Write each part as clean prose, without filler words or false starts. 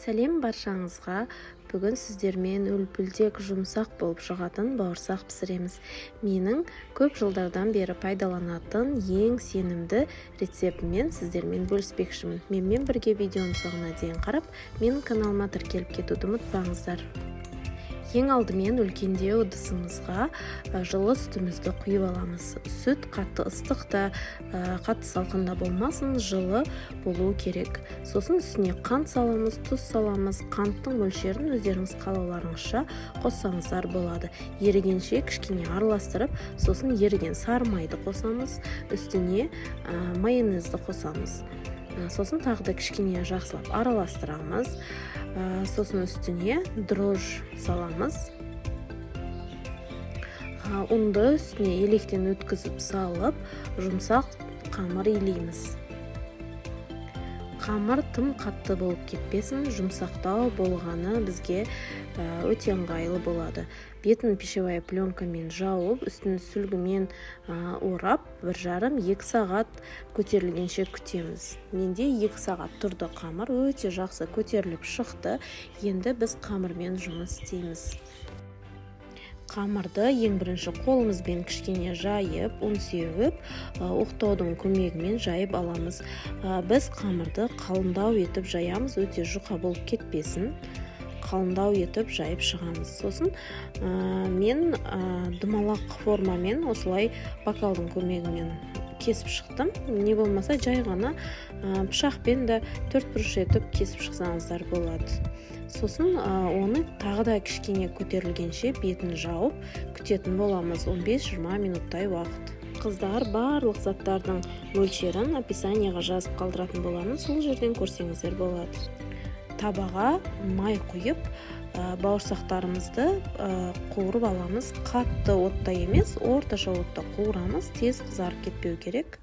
Сәлем баршаңызға. Бүгін сіздермен үлпілдек жұмсақ болып шығатын бауырсақ пісіреміз. Менің көп жылдардан бері пайдаланатын ең сенімді рецептімен сіздермен бөліспекшімін. Менімен бірге видеоның соңына дейін қарап, менің каналыма тіркеліп кетуді ұмытпаңыздар. Ең алдымен үлкендеу ыдысымызға жылы сүтімізді құйып аламыз. Сүт қатты ыстық та, қатты салқын да болмасын, жылы болуы керек. Сосын үстіне қант саламыз, тұз саламыз. Қанттың мөлшерін өздеріңіз қалауларыңызша қоссаңыздар болады. Ерігенше кішкене араластырып, сосын еріген сары майды қосамыз, үстіне майонезді қосамыз. Сосын тағы да кішкене жақсылап араластырамыз. Сосын үстіне дрожж саламыз. Ұнды үстіне електен өткізіп салып, жұмсақ қамыр илейміз. Қамыр тым қатты болып кетпесін, жұмсақтау болғаны бізге өте ыңғайлы болады. Бетін пищевая пленкамен жауып, үстін сүлгімен орап, 1,5-2 сағат көтерілгенше күтеміз. Менде 2 сағат тұрды қамыр, өте жақсы көтеріліп шықты. Енді біз қамырмен жұмыс істейміз. Қамырды ең бірінші қолымызбен кішкене жайып, ұн сеуіп, оқтаудың көмегімен жайып аламыз. Біз қамырды қалыңдау етіп жаямыз, өте жұқа болып кетпесін. Қалыңдау етіп жайып шығамыз. Сосын мен думалақ формамен осылай бокалдың көмегімен кесіп шықтым. Не болмаса жай ғана пышақпен де 4 бұрыш етіп кесіп шықсаңыздар болады. Сосын оны тағы да кішкене көтерілгенше бетін жауып күтетін боламыз 15-20 минуттай уақыт. Қыздар барлық заттардың мөлшерін описанияға жазып қалдыратын боламын, сол жерден көрсеңіздер болады. Табаға май құйып, бауырсақтарымызды қуырып аламыз. Қатты отта емес, орташа отта қуырамыз, тез қызарып кетпеу керек.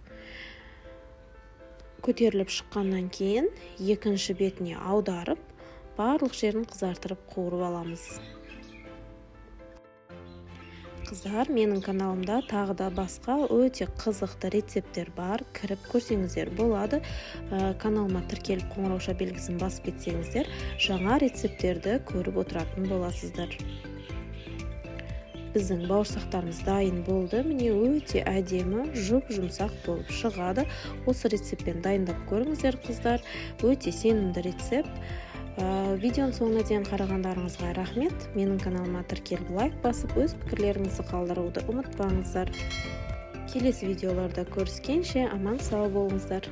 Көтеріліп шыққаннан кейін екінші бетіне аударып, барлық жерін қызартырып қуырып аламыз. Қыздар, менің каналымда тағы да басқа өте қызықты рецепттер бар. Кіріп көрсеңіздер болады. Каналыма тіркеліп қоңырауша белгісін басып кетсеңіздер, жаңа рецепттерді көріп отыратын боласыздар. Біздің бауырсақтарымыз дайын болды. Міне өте әдемі, жұп-жұмсақ болып шығады. Осы рецептпен дайындап көріңіздер, қыздар. Өте сенімді рецепт. Видеоның соңына дейін қарағандарыңызға рахмет. Менің каналыма тіркеліп лайк басып, өз пікірлеріңізді қалдыруды ұмытпаңыздар. Келесі видеоларда көріскенше аман сау болыңыздар.